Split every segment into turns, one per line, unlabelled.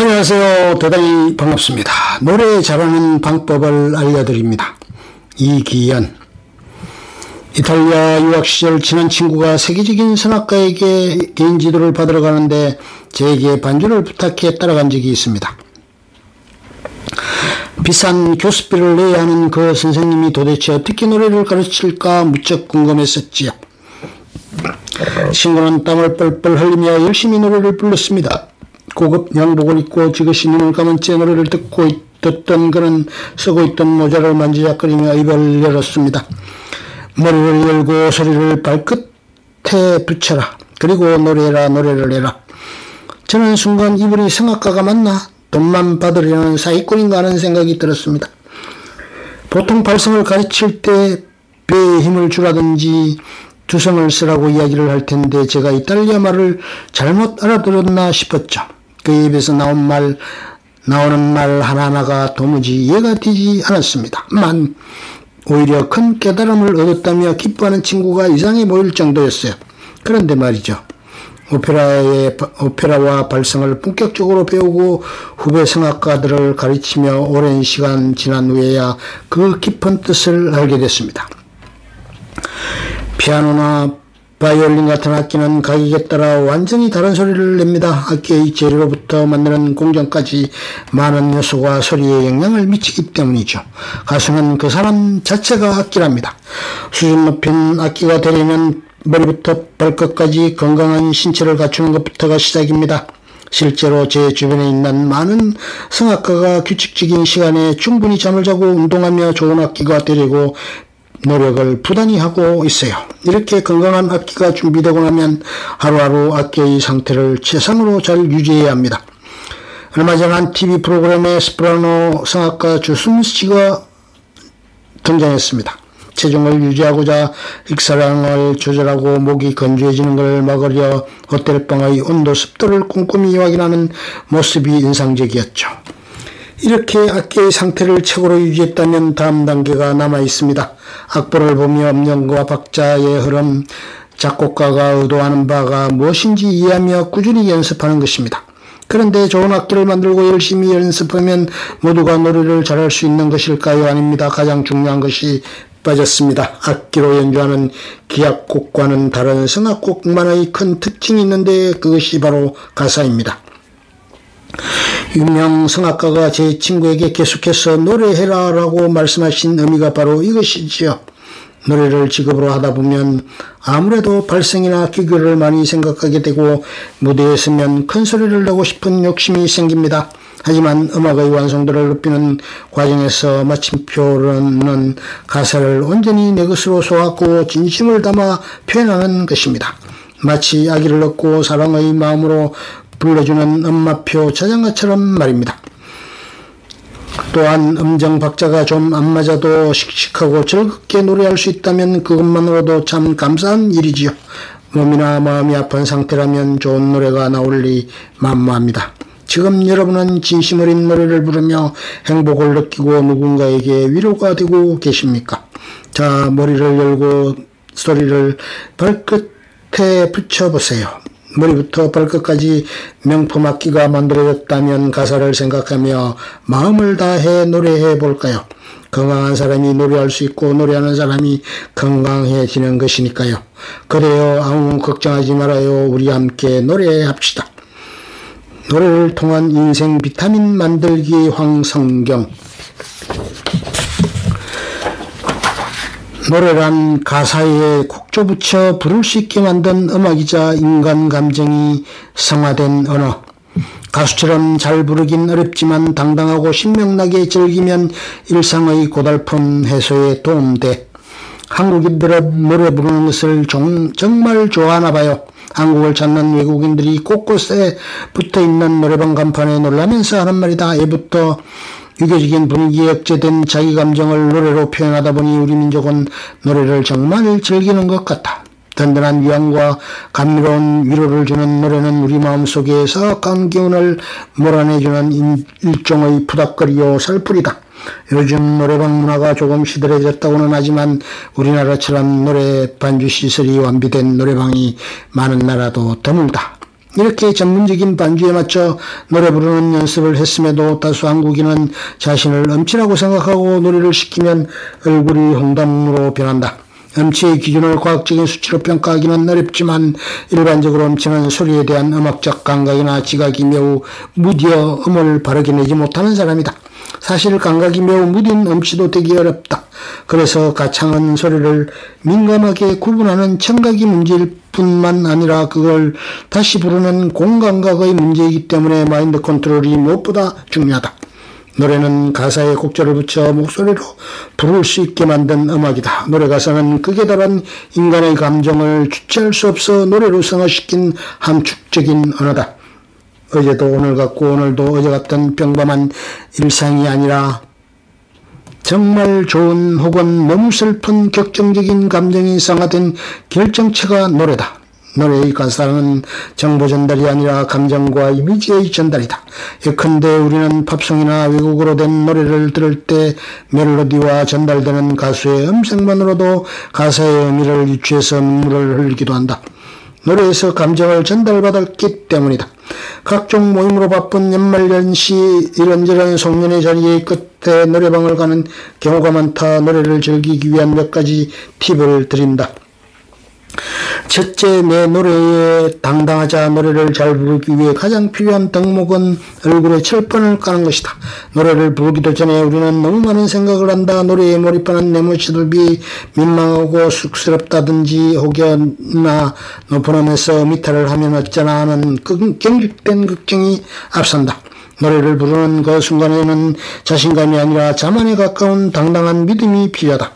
안녕하세요. 대단히 반갑습니다. 노래 잘하는 방법을 알려드립니다. 이기현. 이탈리아 유학 시절 친한 친구가 세계적인 선악가에게 개인 지도를 받으러 가는데 제게 반주를 부탁해 따라간 적이 있습니다. 비싼 교습비를 내야 하는 그 선생님이 도대체 어떻게 노래를 가르칠까 무척 궁금했었지요. 친구는 땀을 뻘뻘 흘리며 열심히 노래를 불렀습니다. 고급 양복을 입고 지그시 눈을 감은 채 노래를 듣던 그는 쓰고 있던 모자를 만지작거리며 입을 열었습니다. 머리를 열고 소리를 발끝에 붙여라. 그리고 노래해라, 노래를 해라. 저는 순간 이분이 성악가가 맞나? 돈만 받으려는 사기꾼인가 하는 생각이 들었습니다. 보통 발성을 가르칠 때 배에 힘을 주라든지 두성을 쓰라고 이야기를 할 텐데 제가 이탈리아 말을 잘못 알아들었나 싶었죠. 그 입에서 나오는 말 하나하나가 도무지 이해가 되지 않았습니다만 오히려 큰 깨달음을 얻었다며 기뻐하는 친구가 이상해 보일 정도였어요. 그런데 말이죠. 오페라와 발성을 본격적으로 배우고 후배 성악가들을 가르치며 오랜 시간 지난 후에야 그 깊은 뜻을 알게 됐습니다. 피아노나 바이올린 같은 악기는 가격에 따라 완전히 다른 소리를 냅니다. 악기의 재료로부터 만드는 공정까지 많은 요소가 소리에 영향을 미치기 때문이죠. 가수는 그 사람 자체가 악기랍니다. 수준 높은 악기가 되려면 머리부터 발끝까지 건강한 신체를 갖추는 것부터가 시작입니다. 실제로 제 주변에 있는 많은 성악가가 규칙적인 시간에 충분히 잠을 자고 운동하며 좋은 악기가 되려고 노력을 부단히 하고 있어요. 이렇게 건강한 악기가 준비되고 나면 하루하루 악기의 상태를 최상으로 잘 유지해야 합니다. 얼마 전 한 TV 프로그램에 소프라노 성악가 주스무스 씨가 등장했습니다. 체중을 유지하고자 익사량을 조절하고 목이 건조해지는 것을 막으려 호텔방의 온도 습도를 꼼꼼히 확인하는 모습이 인상적이었죠. 이렇게 악기의 상태를 최고로 유지했다면 다음 단계가 남아 있습니다. 악보를 보며 음정과 박자의 흐름, 작곡가가 의도하는 바가 무엇인지 이해하며 꾸준히 연습하는 것입니다. 그런데 좋은 악기를 만들고 열심히 연습하면 모두가 노래를 잘할 수 있는 것일까요? 아닙니다. 가장 중요한 것이 빠졌습니다. 악기로 연주하는 기악곡과는 다른 성악곡만의 큰 특징이 있는데 그것이 바로 가사입니다. 유명 성악가가 제 친구에게 계속해서 노래해라 라고 말씀하신 의미가 바로 이것이지요. 노래를 직업으로 하다 보면 아무래도 발성이나 기교를 많이 생각하게 되고 무대에 서면 큰 소리를 내고 싶은 욕심이 생깁니다. 하지만 음악의 완성도를 높이는 과정에서 마침표로는 가사를 온전히 내 것으로 소화하고 진심을 담아 표현하는 것입니다. 마치 아기를 얻고 사랑의 마음으로 불러주는 엄마표 자장가처럼 말입니다. 또한 음정 박자가 좀 안 맞아도 씩씩하고 즐겁게 노래할 수 있다면 그것만으로도 참 감사한 일이지요. 몸이나 마음이 아픈 상태라면 좋은 노래가 나올리 만무합니다. 지금 여러분은 진심 어린 노래를 부르며 행복을 느끼고 누군가에게 위로가 되고 계십니까? 자, 머리를 열고 소리를 발끝에 붙여보세요. 머리부터 발끝까지 명품 악기가 만들어졌다면 가사를 생각하며 마음을 다해 노래해 볼까요? 건강한 사람이 노래할 수 있고 노래하는 사람이 건강해지는 것이니까요. 그래요. 아무 걱정하지 말아요. 우리 함께 노래합시다. 노래를 통한 인생 비타민 만들기 황성경. 노래란 가사에 곡조 붙여 부를 수 있게 만든 음악이자 인간 감정이 성화된 언어. 가수처럼 잘 부르긴 어렵지만 당당하고 신명나게 즐기면 일상의 고달픔 해소에 도움돼. 한국인들은 노래 부르는 것을 정말 좋아하나 봐요. 한국을 찾는 외국인들이 곳곳에 붙어있는 노래방 간판에 놀라면서 하는 말이다. 예부터 유교적인 분위기에 억제된 자기 감정을 노래로 표현하다 보니 우리 민족은 노래를 정말 즐기는 것 같다. 든든한 위안과 감미로운 위로를 주는 노래는 우리 마음속에 사악한 기운을 몰아내주는 일종의 푸닥거리요 살풀이다. 요즘 노래방 문화가 조금 시들해졌다고는 하지만 우리나라처럼 노래 반주 시설이 완비된 노래방이 많은 나라도 드물다. 이렇게 전문적인 반주에 맞춰 노래 부르는 연습을 했음에도 다수 한국인은 자신을 음치라고 생각하고 노래를 시키면 얼굴이 홍담으로 변한다. 음치의 기준을 과학적인 수치로 평가하기는 어렵지만 일반적으로 음치는 소리에 대한 음악적 감각이나 지각이 매우 무디어 음을 바르게 내지 못하는 사람이다. 사실 감각이 매우 무딘 음치도 되기 어렵다. 그래서 가창은 소리를 민감하게 구분하는 청각이 문제일 뿐만 아니라 그걸 다시 부르는 공감각의 문제이기 때문에 마인드 컨트롤이 무엇보다 중요하다. 노래는 가사에 곡절을 붙여 목소리로 부를 수 있게 만든 음악이다. 노래 가사는 극에 달한 인간의 감정을 주체할 수 없어 노래로 승화시킨 함축적인 언어다. 어제도 오늘 같고 오늘도 어제 같은 평범한 일상이 아니라 정말 좋은 혹은 너무 슬픈 격정적인 감정이 상화된 결정체가 노래다. 노래의 가사는 정보 전달이 아니라 감정과 이미지의 전달이다. 예컨대 우리는 팝송이나 외국어로 된 노래를 들을 때 멜로디와 전달되는 가수의 음색만으로도 가사의 의미를 유추해서 눈물을 흘리기도 한다. 노래에서 감정을 전달받았기 때문이다. 각종 모임으로 바쁜 연말연시 이런저런 송년회 자리의 끝에 노래방을 가는 경우가 많다. 노래를 즐기기 위한 몇 가지 팁을 드린다. 첫째, 내 노래에 당당하자. 노래를 잘 부르기 위해 가장 필요한 덕목은 얼굴에 철판을 까는 것이다. 노래를 부르기도 전에 우리는 너무 많은 생각을 한다. 노래에 몰입하는 내 모습이 민망하고 쑥스럽다든지 혹여나 높은 음에서 미타를 하면 어쩌나 하는 경직된 걱정이 앞선다. 노래를 부르는 그 순간에는 자신감이 아니라 자만에 가까운 당당한 믿음이 필요하다.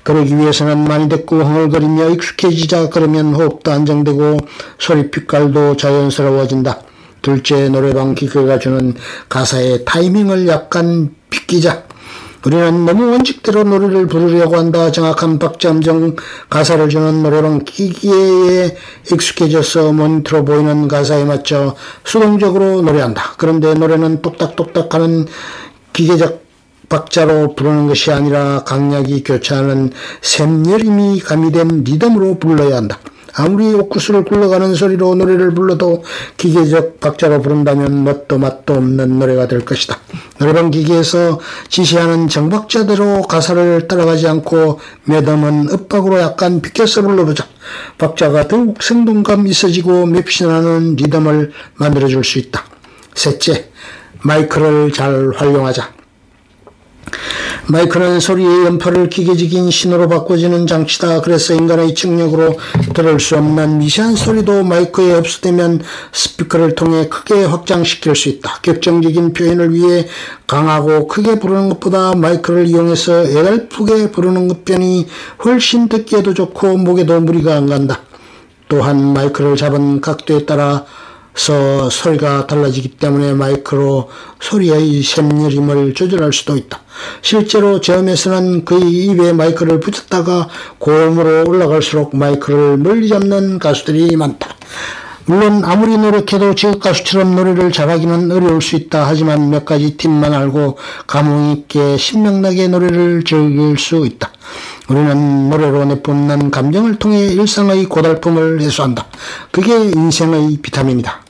그러기 위해서는 많이 듣고 흥얼거리며 익숙해지자. 그러면 호흡도 안정되고 소리 빛깔도 자연스러워진다. 둘째, 노래방 기계가 주는 가사의 타이밍을 약간 비끼자. 우리는 너무 원칙대로 노래를 부르려고 한다. 정확한 박자 음정 가사를 주는 노래방 기기에 익숙해져서 모니터로 보이는 가사에 맞춰 수동적으로 노래한다. 그런데 노래는 똑딱똑딱 하는 기계적 박자로 부르는 것이 아니라 강약이 교차하는 샘여림이 가미된 리듬으로 불러야 한다. 아무리 옥구슬을 굴러가는 소리로 노래를 불러도 기계적 박자로 부른다면 멋도 맛도 없는 노래가 될 것이다. 노래방 기계에서 지시하는 정박자대로 가사를 따라가지 않고 매덤은 엇박으로 약간 비껴서 불러보자. 박자가 더욱 생동감 있어지고 맵신하는 리듬을 만들어줄 수 있다. 셋째, 마이크를 잘 활용하자. 마이크는 소리의 연파를 기계적인 신호로 바꿔주는 장치다. 그래서 인간의 측력으로 들을 수 없는 미세한 소리도 마이크에 흡수되면 스피커를 통해 크게 확장시킬 수 있다. 격정적인 표현을 위해 강하고 크게 부르는 것보다 마이크를 이용해서 애달프게 부르는 것편이 훨씬 듣기에도 좋고 목에도 무리가 안 간다. 또한 마이크를 잡은 각도에 따라서 소리가 달라지기 때문에 마이크로 소리의 샘여림을 조절할 수도 있다. 실제로 저음에서는 그의 입에 마이크를 붙였다가 고음으로 올라갈수록 마이크를 멀리 잡는 가수들이 많다. 물론 아무리 노력해도 지역 가수처럼 노래를 잘하기는 어려울 수 있다. 하지만 몇 가지 팁만 알고 감흥 있게 신명나게 노래를 즐길 수 있다. 우리는 노래로 내뿜는 감정을 통해 일상의 고달픔을 해소한다. 그게 인생의 비타민이다.